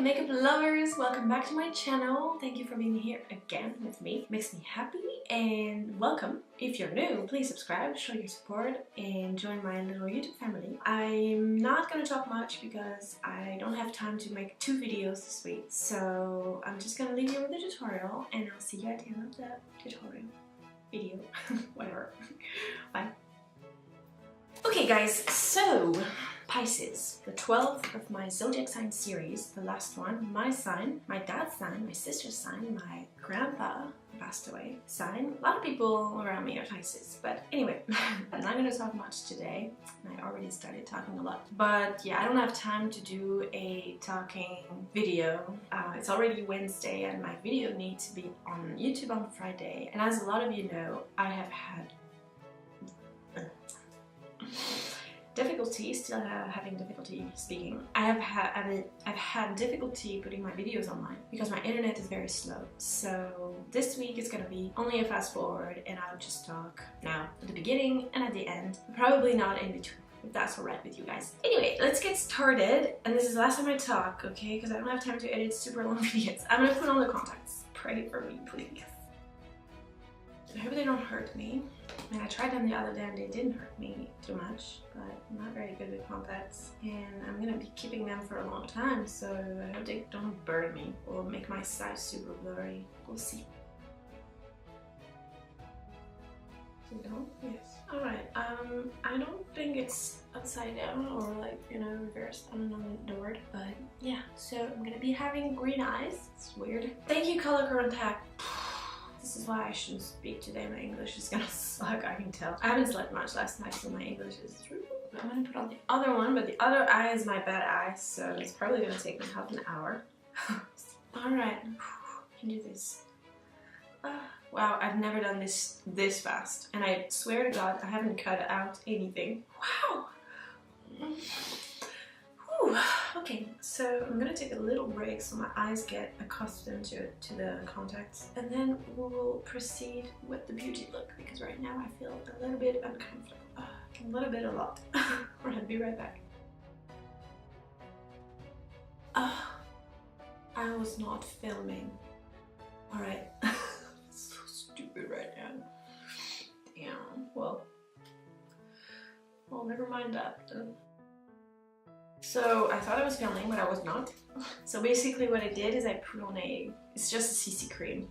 makeup lovers, welcome back to my channel. Thank you for being here again with me. Makes me happy, and welcome. If you're new, please subscribe, show your support, and join my little YouTube family. I'm not gonna talk much because I don't have time to make 2 videos this week, so I'm just gonna leave you with the tutorial, and I'll see you at the end of the tutorial video. Whatever. Bye. Okay guys, so Pisces, the 12th of my Zodiac Sign series, the last one, my sign, my dad's sign, my sister's sign, my grandpa passed away sign. A lot of people around me are Pisces, but anyway, I'm not going to talk much today. I already started talking a lot, but yeah, I don't have time to do a talking video. It's already Wednesday and my video needs to be on YouTube on Friday, and as a lot of you know, I have had still having difficulty speaking. I've had difficulty putting my videos online because my internet is very slow. So this week is gonna be only a fast forward, and I'll just talk now at the beginning and at the end, probably not in between, if that's alright with you guys. Anyway, let's get started, and this is the last time I talk, okay, because I don't have time to edit super long videos. I'm gonna put on the contacts. Pray for me, please. I hope they don't hurt me. I mean, I tried them the other day and they didn't hurt me too much, but I'm not very good with contacts, and I'm gonna be keeping them for a long time, so I hope they don't burn me or make my size super blurry. We'll see. So don't? Yes. Alright, I don't think it's upside down or like, you know, reversed. I don't know the word, but yeah. So I'm gonna be having green eyes. It's weird. Thank you, color contact. This is why I shouldn't speak today. My English is gonna suck, I can tell. I haven't slept much last night, so my English is true. I'm gonna put on the other one, but the other eye is my bad eye, so it's probably gonna take me half an hour. Alright, I can do this. Wow, I've never done this fast, and I swear to God, I haven't cut out anything. Wow! Whew. Okay, so I'm gonna take a little break so my eyes get accustomed to the contacts, and then we will proceed with the beauty look, because right now I feel a little bit uncomfortable. A little bit, a lot. Alright, be right back. I was not filming. Alright. So stupid right now. Damn. Well, never mind that then. So I thought I was filming, but I was not. So basically what I did is I put on it's just a CC cream.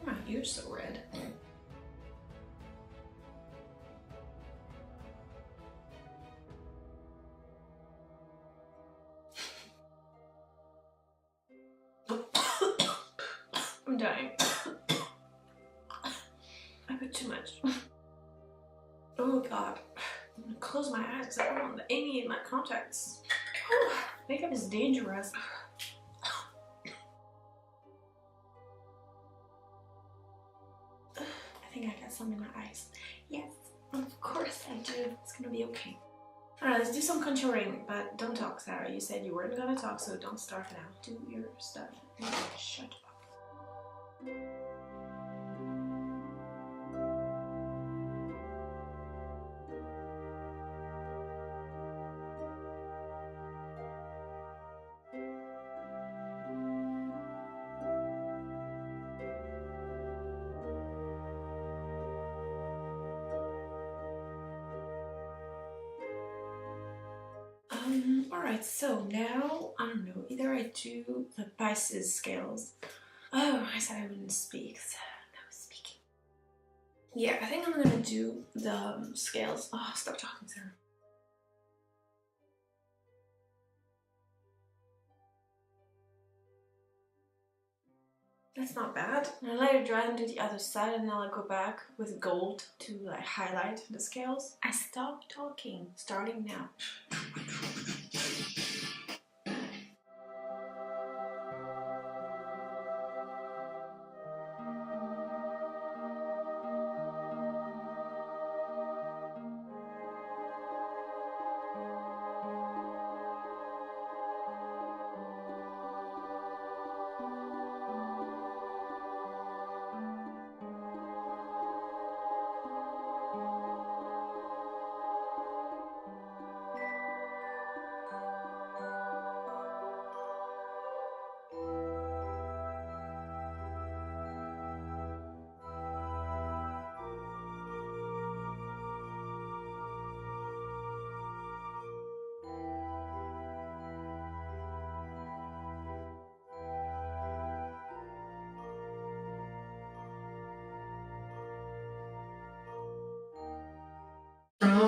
My ear's so red. I'm dying. I put too much. Oh God. I'm gonna close my eyes because I don't want any in my contacts. Makeup is dangerous. I think I got some in my eyes. Yes, of course I do. It's gonna be okay. Alright, let's do some contouring, but don't talk, Sarah. You said you weren't gonna talk, so don't start now. Do your stuff. Shut up. Alright, so now, I don't know, either I do the Pisces scales. Oh, I said I wouldn't speak, so now I'm speaking. Yeah, I think I'm gonna do the scales. Oh, stop talking, Sarah. That's not bad. I'll let it dry and do the other side, and then I'll go back with gold to like highlight the scales. I stopped talking, starting now.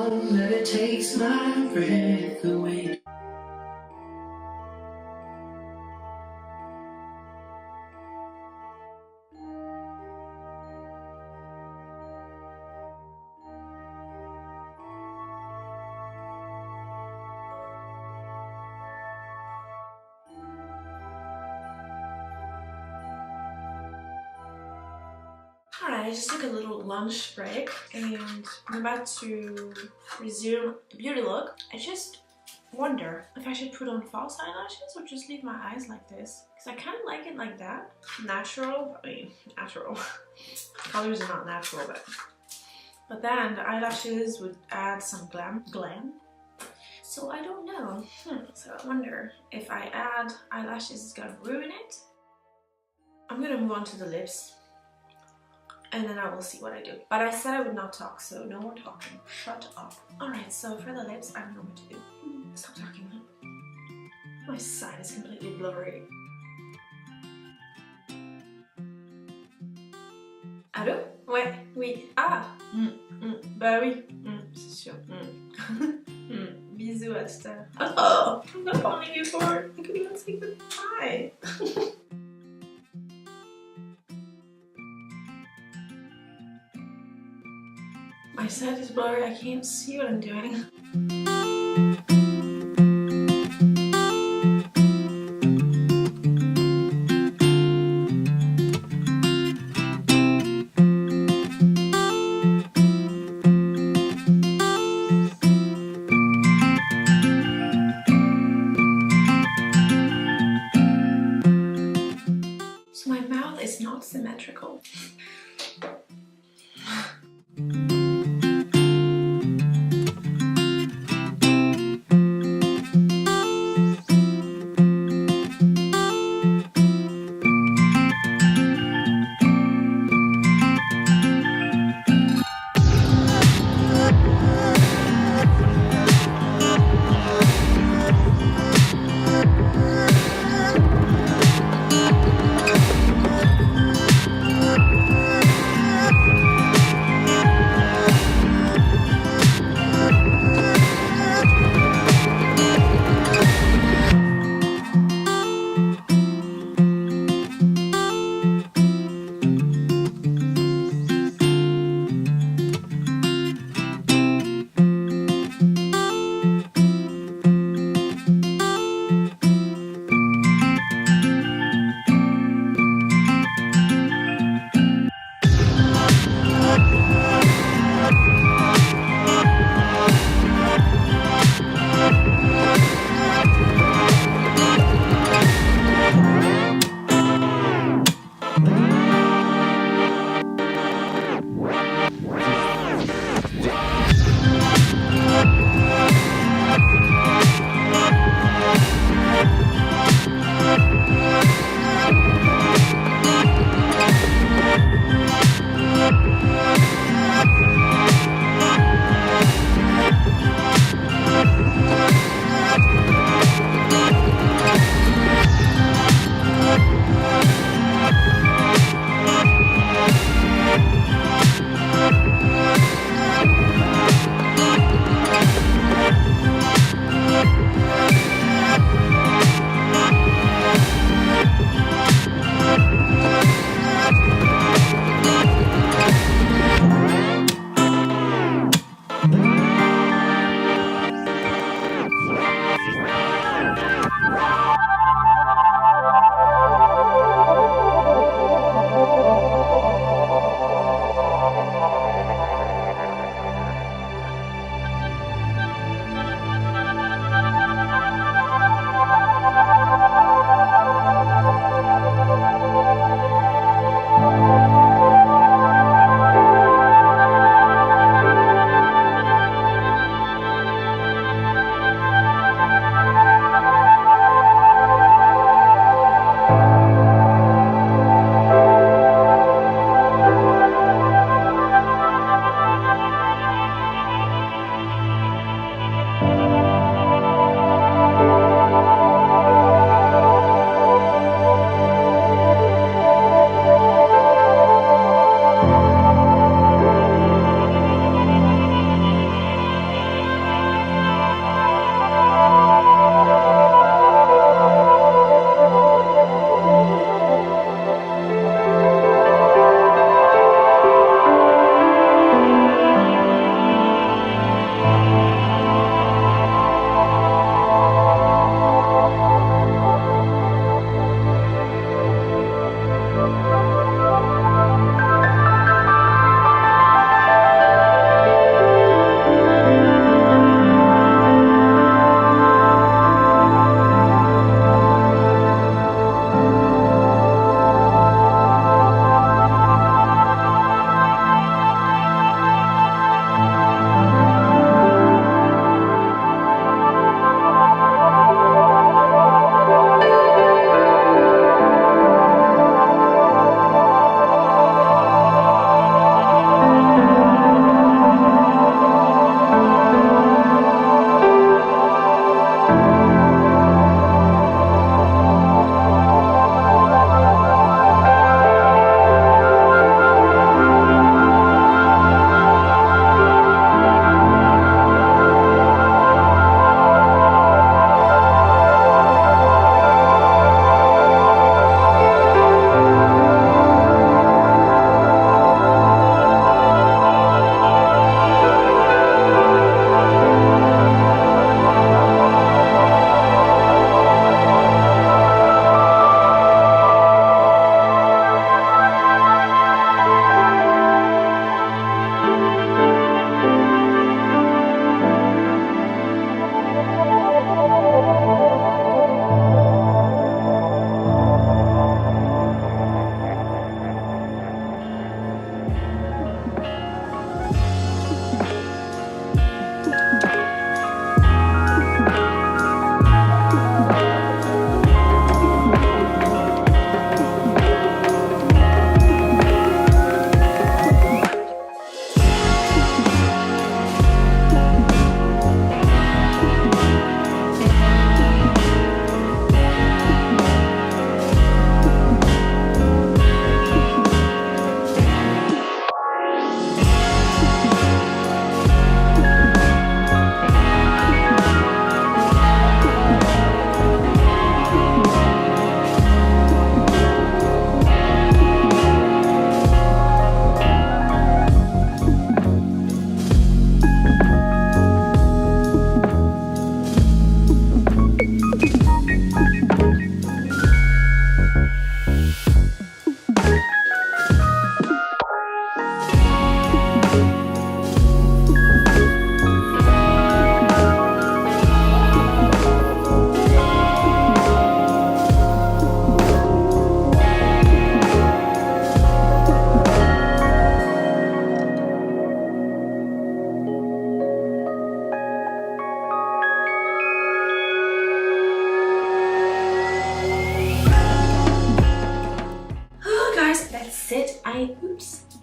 song that it takes my breath away. Alright, I just took a little lunch break and I'm about to resume the beauty look. I just wonder if I should put on false eyelashes or just leave my eyes like this. Because I kind of like it like that. Natural. I mean, natural. Colors are not natural, but then the eyelashes would add some glam. So I don't know. So I wonder if I add eyelashes, it's gonna ruin it. I'm gonna move on to the lips. And then I will see what I do. But I said I would not talk, so no more talking. Shut up. Alright, so for the lips, I don't know what to do. Stop talking. My side is completely blurry. Allô? Ouais, oui. Ah! Bah oui, c'est sûr. Bisous à tout à l'heure. Oh! I'm not calling you for it. I could even say goodbye. My side is blurry, I can't see what I'm doing. So my mouth is not symmetrical.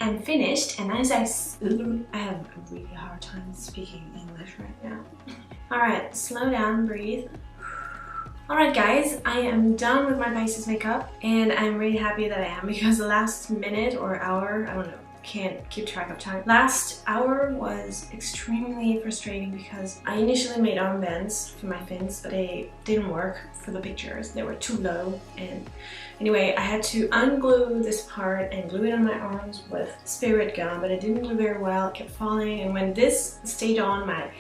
am finished, and as I have a really hard time speaking English right now. Alright, slow down, breathe. Alright guys, I am done with my Pisces makeup, and I'm really happy that I am, because the last minute or hour, I don't know, can't keep track of time. Last hour was extremely frustrating because I initially made armbands for my fins, but they didn't work for the pictures. They were too low, and anyway, I had to unglue this part and glue it on my arms with spirit gum, but it didn't glue very well. It kept falling, and when this stayed on, my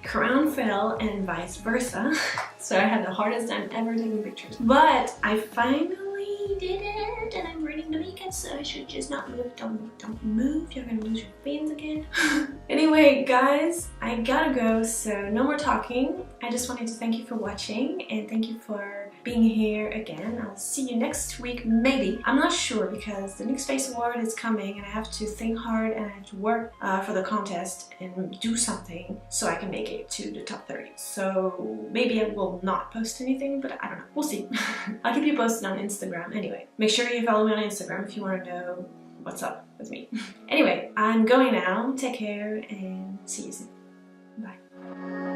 crown fell and vice versa. So I had the hardest time ever taking pictures. But I finally did it, and I'm reading the makeup, so I should just not move. Don't move, you're gonna lose your fins again. Anyway guys, I gotta go, so no more talking. I just wanted to thank you for watching, and thank you for being here again. I'll see you next week, maybe. I'm not sure, because the NYX Face Award is coming, and I have to think hard, and I have to work for the contest and do something so I can make it to the top 30. So maybe I will not post anything, but I don't know. We'll see. I'll keep you posted on Instagram. Anyway, make sure you follow me on Instagram if you want to know what's up with me. Anyway, I'm going now. Take care and see you soon. Bye.